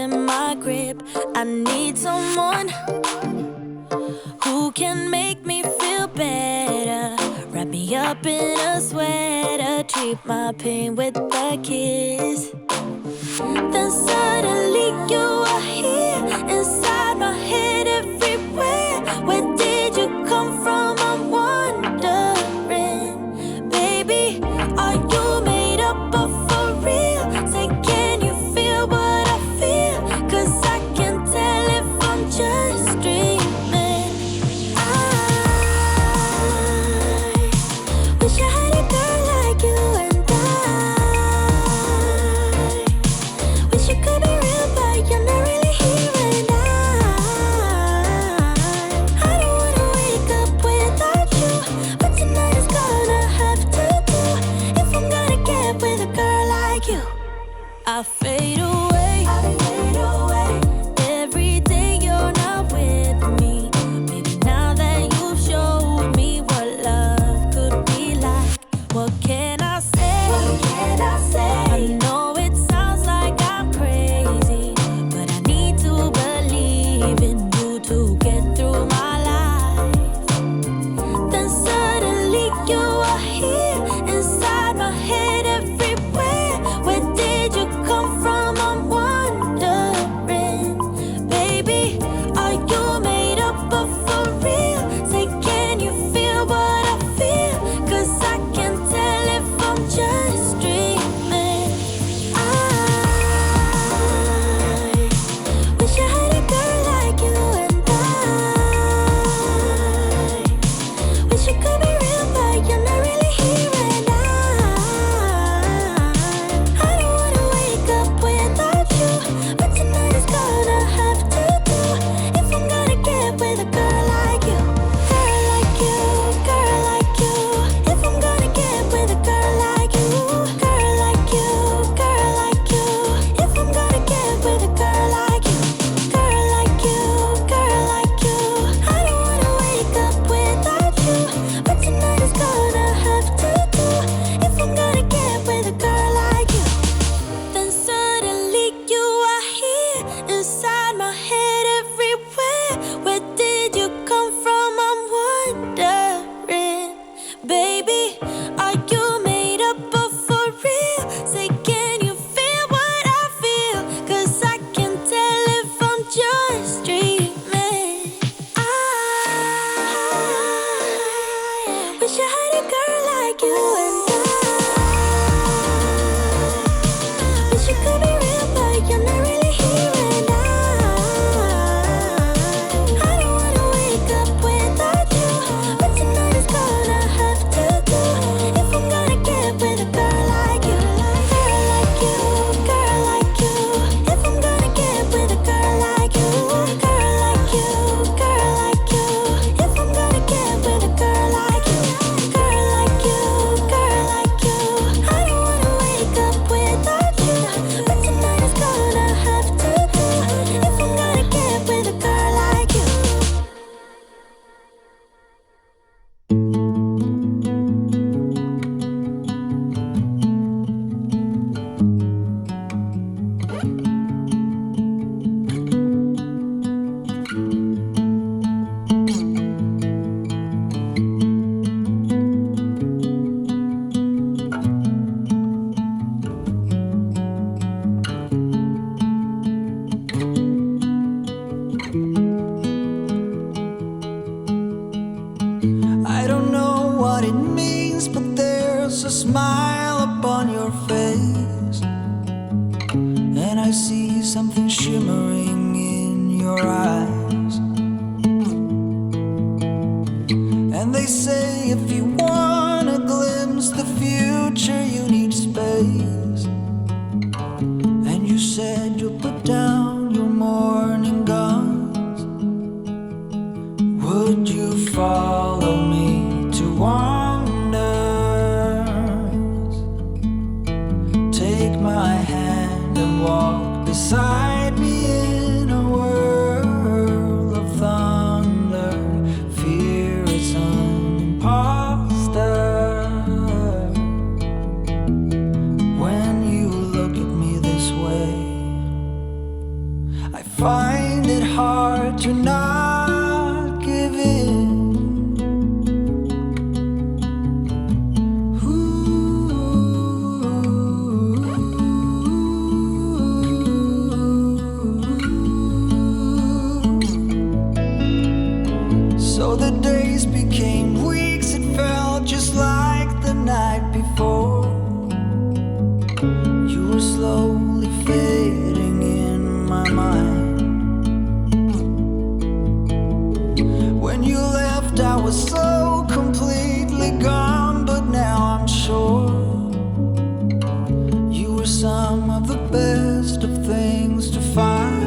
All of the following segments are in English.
losing my grip. I need someone who can make me feel better. Wrap me up in a sweater, treat my pain with a kiss. Then suddenly you are here, inside my head everywhere. Where did you come from? I'm wondering. Baby, are you made up of for real? Say, can you feel what I feel? 'Cause I can tell if I'm just dreaming. I wish I had a girl like you, and I wish you could be real, but you're not really here. And I don't wanna wake up without you, but tonight is gonna have to do. If I'm gonna get with a girl like you, I fade away. Every day you're not with me. Maybe now that you've showed me what love could be like, what can I say? I know it sounds like I'm crazy, but I need to believe in you to get through my life. Then suddenly you are here, inside my head everywhere. Where did you come from? I'm wondering. Baby, are you made up of for real? Say, can you feel what I feel? 'Cause I can tell if I'm just dreaming. I wish I had a girl like you, and I wish you could be real, but you're not really here. And I don't wanna wake up without you, but tonight is gonna have to do. If I'm gonna get with a girl like you, girl like you, girl like you. If I'm gonna get with a girl like you, girl like you, girl like you. If I'm gonna get with a girl like you, girl like you, girl like you. I don't wanna wake up without you, but tonight is gonna have to do. If I'm gonna get with a girl like you. Then suddenly you are here, inside my head everywhere. Where did you come from? I'm wondering. Baby, are you made up of for real? Say, can you feel what I feel? 'Cause I can tell if I'm just dreaming. I wish I had a girl like you, and I wish you could be real, but you're not really here. And I don't wanna wake up without you, but tonight is gonna have to do. If I'm gonna get with a girl like you, girl like you, girl like you. If I'm gonna get with a girl like you, girl like you, girl like you. If I'm gonna get with a girl like you, girl like you, girl like you. I don't wanna wake up without you, but tonight is gonna have to do. If I'm gonna get with a girl like you. I don't know what it means, but there's a smile upon your face, and I see something shimmering in your eyes. And they say if you wanna glimpse the future, you need space. And you said you'll put down your morning guns. Would you follow me to wonders? Take my hand and walk beside me in a world of thunder. Fear is an imposter. When you look at me this way, find it hard to not give in. So the days became weeks, it felt just like the night before. You were slowly fading in my mind. When you left, I was so completely gone, but now I'm sure you were some of the best of things to find.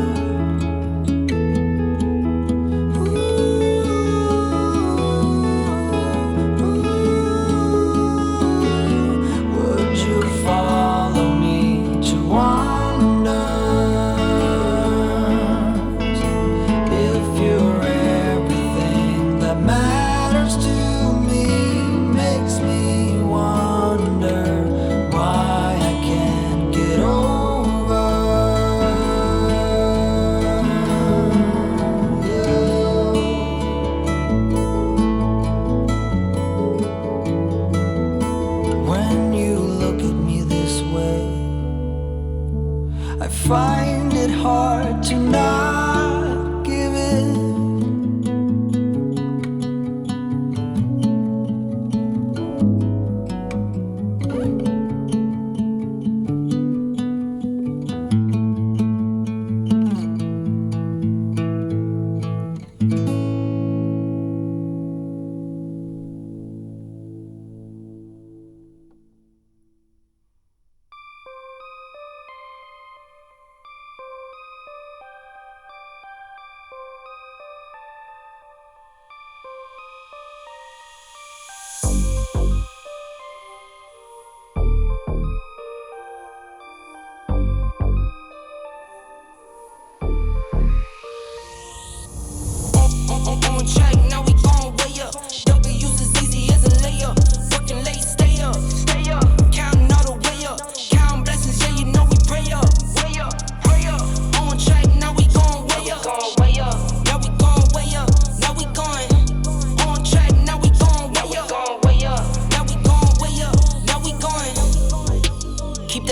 Find it hard to not give in.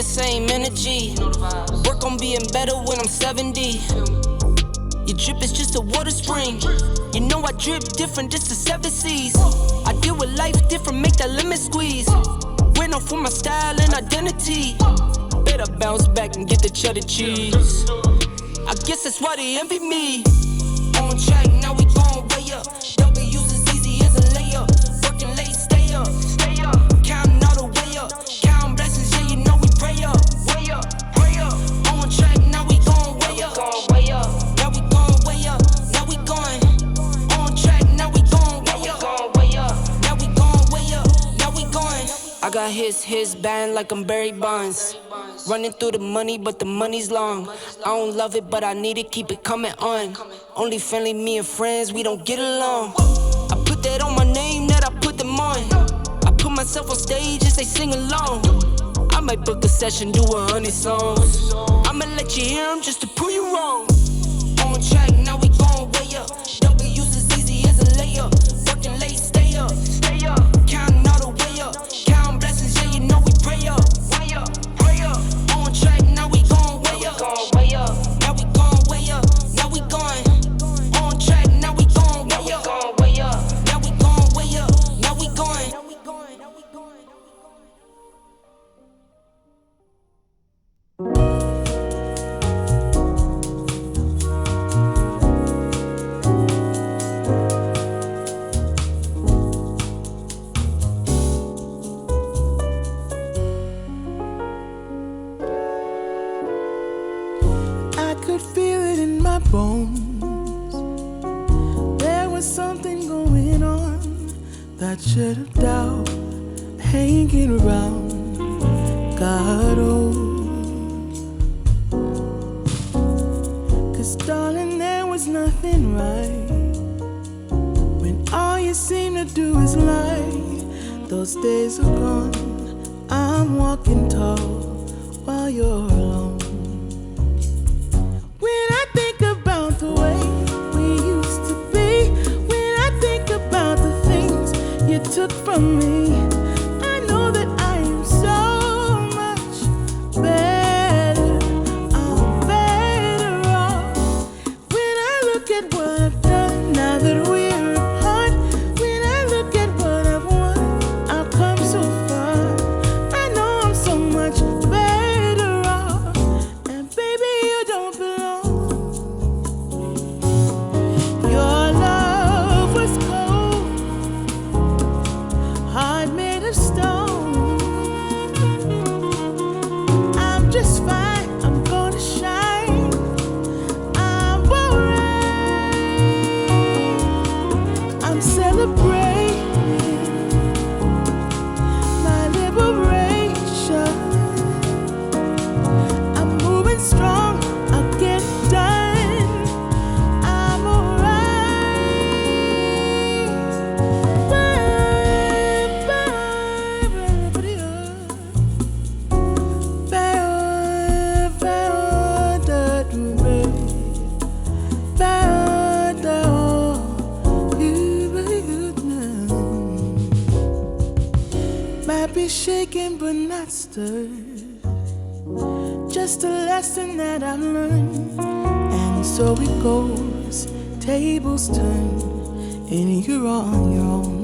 Same energy. Work on being better when I'm 70. Your drip is just a water spring. You know I drip different, just the 7 seas. I deal with life different, make that limit squeeze. Went off for my style and identity. Better bounce back and get the cheddar cheese. I guess that's why they envy me. On track, now we gon' way up. W's as easy as a layup. Working late, stay up. Counting all the way up. Counting blessings, yeah, you know we pray up. Way up, pray up. On track, now we gon' way up. Now we gon' way up. Now we going. On track, now we gon' way up. Now we gon' way up. Now we going. I got his band like I'm Barry Bonds. Running through the money, but the money's long. I don't love it, but I need it, keep it coming on. Only friendly, me and friends, we don't get along. I put that on my name, that I put them on. I put myself on stage and say sing along. I might book a session, do 100 songs. I'ma let you hear them just to prove you wrong. On track, now we gon' way up. W's as easy as a layup. Working late, stay up. Counting all the way up. Counting blessings, yeah, you know we pray up. On track, now we gon' way up. Now we gon' way up. Now we going. On track, now we gon' way up. Now we gon' way up. Now we going. I could feel it in my bones. There was something going on. That shit of doubt hanging around. God, oh. 'Cause darling, there was nothing right when all you seem to do is lie. Those days are gone. I'm walking tall while you're alone. When I think took from me. I know that I am so much better. I'm better off when I look at what I've done now that we're apart. When I look at what I've won, I've come so far. I know I'm so much better off. And baby, you don't belong. Your love was cold, heart made of stone. I'm just fine, I'm gonna shine. I'm alright. I'm celebrating my liberation. I'm moving strong, I'll get it done. I'm alright. Might be shaken but not stirred. Just a lesson that I've learned. And so it goes, tables turn, and you're on your own.